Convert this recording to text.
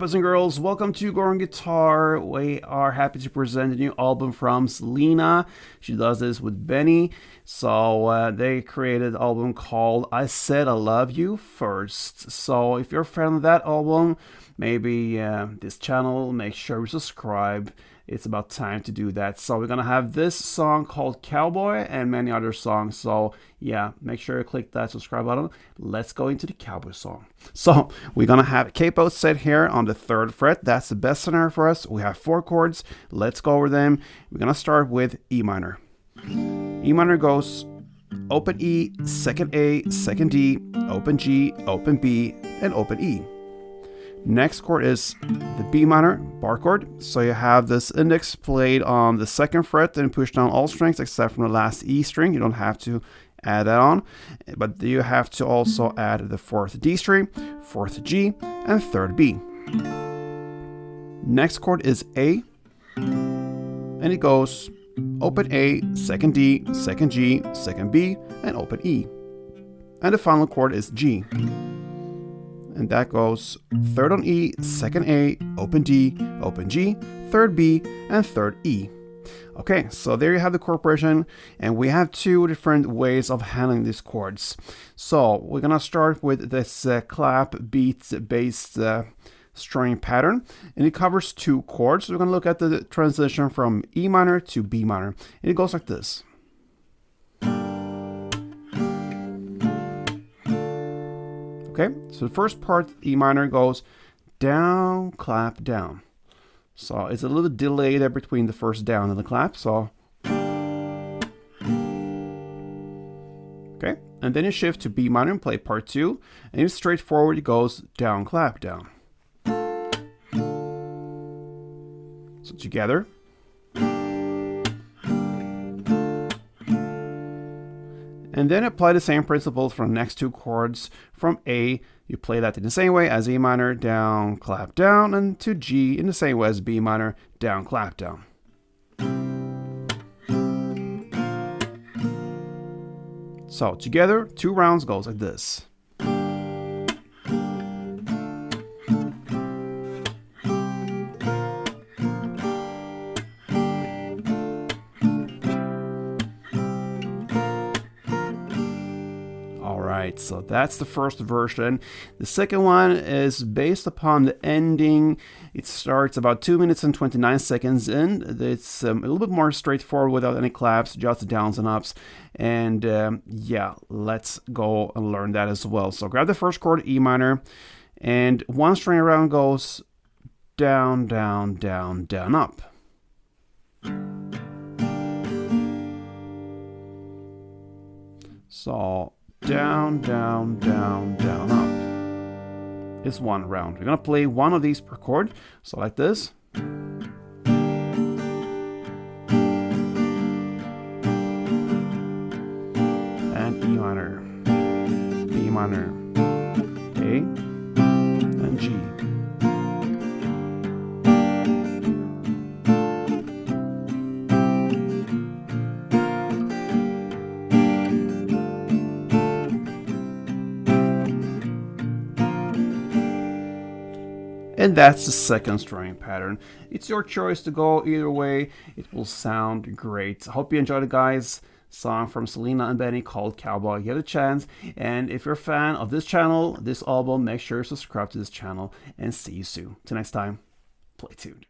boys and girls, welcome to Goran Guitar. We are happy to present a new album from Selena. She does this with Benny. So they created an album called I Said I Love You First. So if you're a fan of that album, maybe this channel, make sure you subscribe. It's about time to do that. So we're gonna have this song called Cowboy and many other songs. So yeah, make sure you click that subscribe button. Let's go into the Cowboy song. So we're gonna have capo set here on the 3rd fret. That's the best scenario for us. We have 4 chords. Let's go over them. We're gonna start with E minor. E minor goes open E, second A, second D, open G, open B, and open E. Next chord is the B minor bar chord. So you have this index played on the 2nd fret and push down all strings except from the last E string. You don't have to add that on, but you have to also add the 4th D string, 4th G, and 3rd B. Next chord is A, and it goes open A, 2nd D, 2nd G, 2nd B, and open E. And the final chord is G. And that goes 3rd on E, 2nd A, open D, open G, 3rd B, and 3rd E. Okay, so there you have the chord progression, and we have 2 different ways of handling these chords. So we're gonna start with this clap beat based string pattern, and it covers 2 chords. So we're gonna look at the transition from E minor to B minor, and it goes like this. Okay, so the first part, E minor, goes down, clap, down. So it's a little delay there between the first down and the clap. So, okay, and then you shift to B minor and play part 2, and it's straightforward. It goes down, clap, down. So together. And then apply the same principles from the next 2 chords. From A, you play that in the same way as E minor, down, clap, down, and to G in the same way as B minor, down, clap, down. So together, 2 rounds goes like this. Alright, so that's the first version. The second one is based upon the ending. It starts about 2 minutes and 29 seconds in. It's a little bit more straightforward without any claps, just downs and ups. And yeah, let's go and learn that as well. So grab the first chord, E minor, and 1 string around goes down, down, down, down, up. So down, down, down, down, up is 1 round. We're gonna play 1 of these per chord. So like this. And E minor, B minor, A, and G. And that's the second string pattern. It's your choice to go either way. It will sound great. I hope you enjoyed it, guys. Song from Selena and Benny called Cowboy. Get a chance. And if you're a fan of this channel, this album, make sure you subscribe to this channel. And see you soon. Till next time, play tuned.